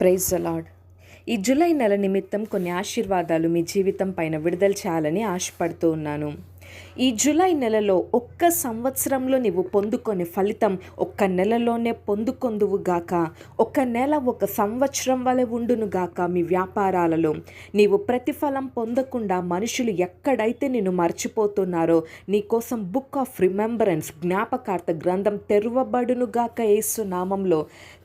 Praise the lord. ఈ July నెల నిమిత్తం కొన్ని ఆశీర్వాదాలు మీ జీవితం పైన విడుదల చేయాలని ఆశపడుతూ ఉన్నాను. ఈ జూలై నెలలో ఒక్క సంవత్సరంలో నీవు పొందుకొని ఫలితం ఒక్క నెలలోనే పొందుకొందువు గాక. ఒక్క నెల ఒక సంవత్సరం వలె ఉండును గాక. మీ వ్యాపారాలలో నీవు ప్రతిఫలం పొందకుండా మనుషులు ఎక్కడైతే నిన్ను మర్చిపోతున్నారో నీకోసం బుక్ ఆఫ్ రిమెంబరెన్స్ జ్ఞాపకార్థ గ్రంథం తెరవబడును గాక యేసు నామంలో.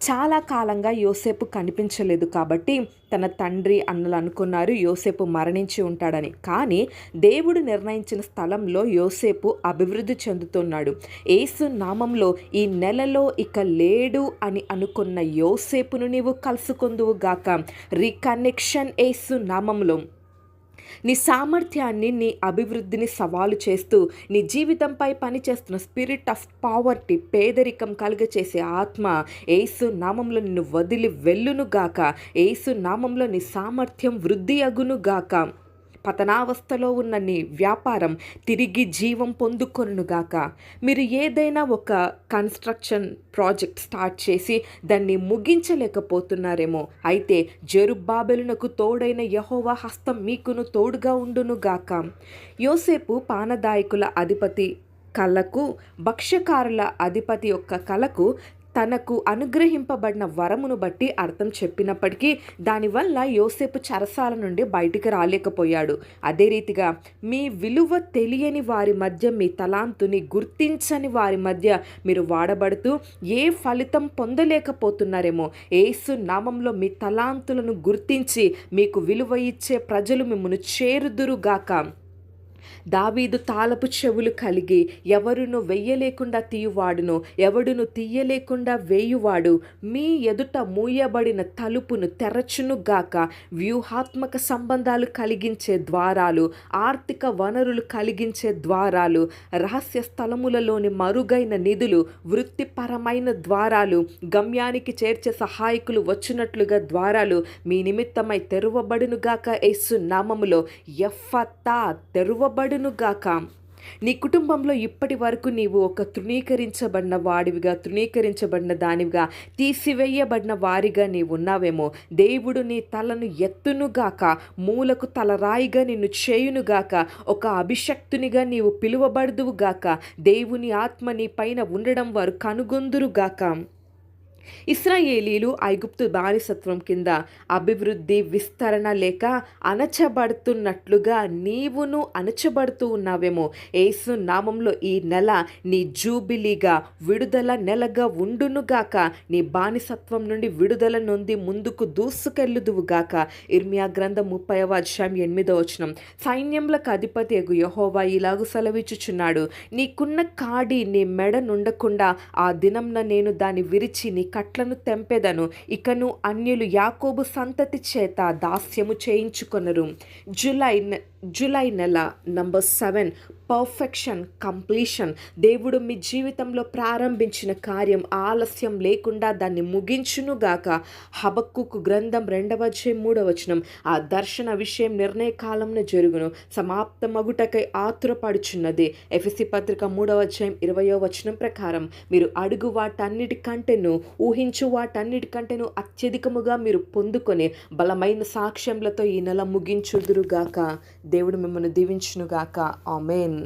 చాలా కాలంగా యోసేపు కనిపించలేదు కాబట్టి తన తండ్రి అన్నలు అనుకున్నారు యోసేపు మరణించి ఉంటాడని. కానీ దేవుడు నిర్ణయించిన స్థలంలో యోసేపు అభివృద్ధి చెందుతున్నాడు. యేసు నామంలో ఈ నెలలో ఇక లేడు అని అనుకున్న యోసేపును నీవు కలుసుకొందువు గాక. రీకనెక్షన్ యేసు నామంలో. నీ సామర్థ్యాన్ని, నీ అభివృద్ధిని సవాలు చేస్తూ నీ జీవితంపై పనిచేస్తున్న స్పిరిట్ ఆఫ్ పావర్టీ, పేదరికం కలుగచేసే ఆత్మ యేసు నామంలో నిన్ను వదిలి వెళ్ళునుగాక. యేసు నామంలో నీ సామర్థ్యం వృద్ధి అగునుగాక. పతనావస్థలో ఉన్న నీ వ్యాపారం తిరిగి జీవం పొందుకొనుగాక. మీరు ఏదైనా ఒక కన్స్ట్రక్షన్ ప్రాజెక్ట్ స్టార్ట్ చేసి దాన్ని ముగించలేకపోతున్నారేమో, అయితే జెరుబ్బాబెలునకు తోడైన యెహోవా హస్తం మీకును తోడుగా ఉండునుగాక. యోసేపు పానదాయకుల అధిపతి కళకు, భక్ష్యకారుల అధిపతి యొక్క కళకు తనకు అనుగ్రహింపబడిన వరమును బట్టి అర్థం చెప్పినప్పటికీ దానివల్ల యోసేపు చెరసాల నుండి బయటికి రాలేకపోయాడు. అదే రీతిగా మీ విలువ తెలియని వారి మధ్య, మీ తలాంతుని గుర్తించని వారి మధ్య మీరు వాడబడుతూ ఏ ఫలితం పొందలేకపోతున్నారేమో, యేసు నామంలో మీ తలాంతులను గుర్తించి మీకు విలువ ఇచ్చే ప్రజలు మిమ్మల్ని చేరుదురుగాక. దావీదు తాళపు చెవులు కలిగి ఎవరును వెయ్యలేకుండా తీయువాడును, ఎవడును తీయలేకుండా వేయువాడు. మీ ఎదుట మూయబడిన తలుపును తెరచునుగాక. వ్యూహాత్మక సంబంధాలు కలిగించే ద్వారాలు, ఆర్థిక వనరులు కలిగించే ద్వారాలు, రహస్య స్థలములలోని మరుగైన నిధులు, వృత్తిపరమైన ద్వారాలు, గమ్యానికి చేర్చే సహాయకులు వచ్చినట్లుగా ద్వారాలు మీ నిమిత్తమై తెరవబడునుగాక. యేసు నామములో ఎఫ్ఫతా తెరవబడునుగాక. నీ కుటుంబంలో ఇప్పటి వరకు నీవు ఒక తృణీకరించబడిన వాడివిగా, తృణీకరించబడిన దానివిగా, తీసివేయబడిన వారిగా నీవు ఉన్నావేమో. దేవుడు నీ తలను ఎత్తునుగాక, మూలకు తలరాయిగా నిన్ను చేయునుగాక. ఒక అభిషక్తునిగా నీవు పిలువబడుదువుగాక. దేవుని ఆత్మ నీ పైన ఉండడం వారు కనుగొందురుగాక. ఇశ్రాయేలీలు ఐగుప్తు బానిసత్వం కింద అభివృద్ధి, విస్తరణ లేక అణచబడుతున్నట్లుగా నీవును అణచబడుతూ ఉన్నావేమో. యేసు నామంలో ఈ నెల నీ జూబిలీగా, విడుదల నెలగా ఉండునుగాక. నీ బానిసత్వం నుండి విడుదల నొంది ముందుకు దూసుకెళ్ళుదువుగాక. ఇర్మియా గ్రంథం 30:8 సైన్యములకు అధిపతి యగు యెహోవా ఇలాగు సెలవిచ్చుచున్నాడు, నీకున్న కాడి నీ మెడ నుండకుండా ఆ దినంన నేను దాన్ని విరిచి నీ కట్లను తెంపెదను. ఇకను అన్యులు యాకోబు సంతతి చేత దాస్యము చేయించుకొనరు. జూలై నెల నంబర్ 7 పర్ఫెక్షన్, కంప్లీషన్. దేవుడు మీ జీవితంలో ప్రారంభించిన కార్యం ఆలస్యం లేకుండా దాన్ని ముగించునుగాక. హబక్కూకు గ్రంథం 2:3 ఆ దర్శన విషయం నిర్ణయ కాలంలో జరుగును, సమాప్తమగుటకై ఆతురపడుచున్నది. ఎఫెసీ పత్రిక 3:20 ప్రకారం మీరు అడుగు వాటన్నిటికంటేను, ఊహించు వాటన్నిటికంటేను అత్యధికముగా మీరు పొందుకొని బలమైన సాక్ష్యములతో ఈ నెల ముగించుదురుగాక. దేవుడు మిమ్మల్ని దీవించునుగాక. ఆమేన్.